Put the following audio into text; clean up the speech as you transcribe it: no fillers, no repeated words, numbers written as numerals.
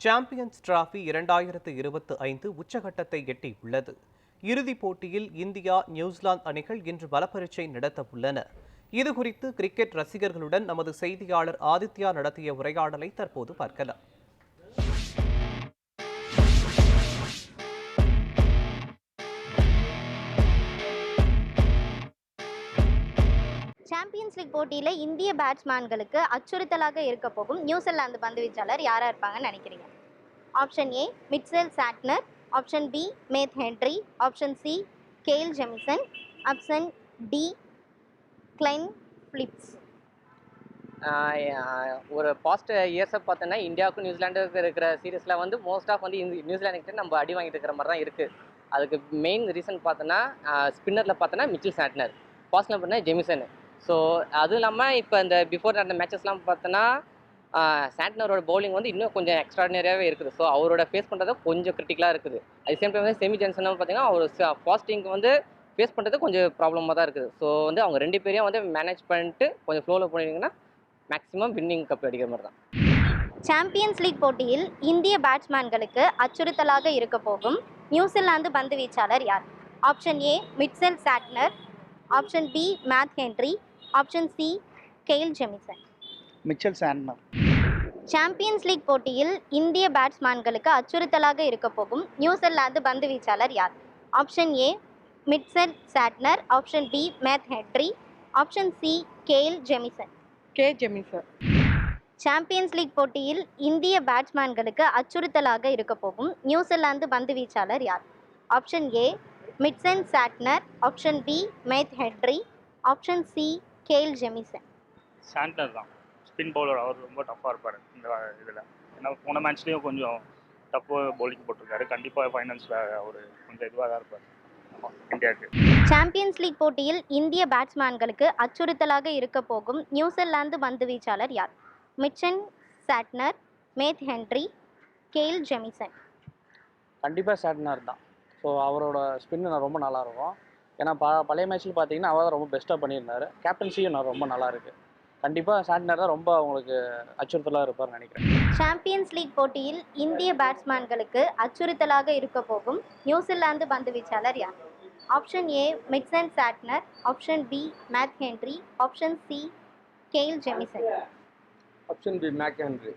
Champions trophy 2025 உச்சகட்டத்தை எட்டியுள்ளது. இறுதிப் போட்டியில் இந்தியா, நியூசிலாந்து அணிகள் இன்று பலப்பரீட்சை நடத்த உள்ளன. இதுகுறித்து கிரிக்கெட் ரசிகர்களுடன் நமது செய்தியாளர் ஆதித்யா நடத்திய உரையாடலை தற்போது பார்க்கலாம். சாம்பியன்ஸ் லீக் போட்டியில் இந்திய பேட்ஸ்மேன்களுக்கு அச்சுறுத்தலாக இருக்க போகும் நியூசிலாந்து பந்துவீச்சாளர் யாராக இருப்பாங்கன்னு நினைக்கிறீங்க? Option A Mitchell Santner, option B Matt Henry, option C Kyle Jamieson, option D Glenn Phillips. ஒரு பாஸ்ட் இயர்ஸை பார்த்தோன்னா இந்தியாவுக்கும் நியூசிலாண்டுக்கு இருக்கிற சீரீஸில் வந்து மோஸ்ட் ஆஃப் வந்து நியூசிலாண்டுக்கிட்ட நம்ம அடி வாங்கிட்டு இருக்கிற மாதிரி தான் இருக்குது. அதுக்கு மெயின் ரீசன் பார்த்தோன்னா ஸ்பின்னரில் பார்த்தோன்னா மிச்சல் சாட்னர், பாஸ்டில் பார்த்தோன்னா ஜெமிசன். ஸோ அதுவும் இல்லாமல் இப்போ இந்த பிஃபோர் நடந்த மேட்சஸ்லாம் பார்த்தோன்னா சாட்னரோட பவுலிங் வந்து இன்னும் கொஞ்சம் எக்ஸ்ட்ராடினரியாகவே இருக்குது. ஸோ அவரோட ஃபேஸ் பண்ணுறது கொஞ்சம் கிரிட்டிக்கலாக இருக்குது. அது சேம் டைம் வந்து செமி ஜான்சனும் பார்த்தீங்கன்னா அவர் ஃபாஸ்டிங்க்கு வந்து ஃபேஸ் பண்ணுறது கொஞ்சம் ப்ராப்ளமாக தான் இருக்குது. ஸோ வந்து அவங்க ரெண்டு பேரையும் வந்து மேனேஜ் பண்ணிட்டு கொஞ்சம் ஃப்ளோவில் போனீங்கன்னா மேக்ஸிமம் வின்னிங் கப் அடிக்கிற மாதிரி தான். சாம்பியன்ஸ் லீக் போட்டியில் இந்திய பேட்ஸ்மேன்களுக்கு அச்சுறுத்தலாக இருக்க போகும் நியூசிலாந்து பந்து வீச்சாளர் யார்? Option A Mitchell Santner, option B Matt Henry, option C Kyle Jamieson. Mitchell Santner. Champions league போட்டியில் இந்திய பேட்ஸ்மேன்களுக்கு அச்சுறுத்தலாக இருக்க போகும் நியூசிலாந்து பந்து வீச்சாளர் யார்? Option A Mitchell Santner, option B Matt Henry, option C Kyle Jamieson. Champions league போட்டியில் இந்திய பேட்ஸ்மேன்களுக்கு அச்சுறுத்தலாக இருக்க போகும் நியூசிலாந்து பந்து வீச்சாளர் யார்? Option A Mitchell Santner, option B Matt Henry, option C Kyle Jamieson. Santner தான் ஸ்பின் பவுலர். அவர் ரொம்ப டஃப்பாக இருப்பார் இந்த இதில். ஏன்னா போன மேட்ச்லேயும் கொஞ்சம் டஃப்பு பவுலிங் போட்டிருக்காரு. கண்டிப்பாக ஃபைனல்ஸில் அவர் கொஞ்சம் இதுவாக தான் இருப்பார் இந்தியாவுக்கு. சாம்பியன்ஸ் லீக் போட்டியில் இந்திய பேட்ஸ்மேன்களுக்கு அச்சுறுத்தலாக இருக்க போகும் நியூசிலாந்து பந்து வீச்சாளர் யார்? Mitchell Santner, Matt Henry, Kyle Jamieson. கண்டிப்பாக சாட்னர் தான். ஸோ அவரோட ஸ்பின்னு ரொம்ப நல்லாயிருக்கும். ஏன்னா பழைய மேட்ச்சில் பார்த்தீங்கன்னா அவர் தான் ரொம்ப பெஸ்ட்டாக பண்ணியிருந்தார். கேப்டன்சியும் ரொம்ப நல்லா இருக்குது. கண்டிப்பாக சாட்னர் தான் ரொம்ப அவங்களுக்கு அச்சுறுத்தலாக இருப்பார்னு நினைக்கிறேன். சாம்பியன்ஸ் லீக் போட்டியில் இந்திய பேட்ஸ்மேன்களுக்கு அச்சுறுத்தலாக இருக்க போகும் நியூசிலாந்து பந்து வீச்சாளர் யார்? Option A Mitchell Santner, option B Matt Henry, option C Kyle Jamieson. Option B Matt Henry.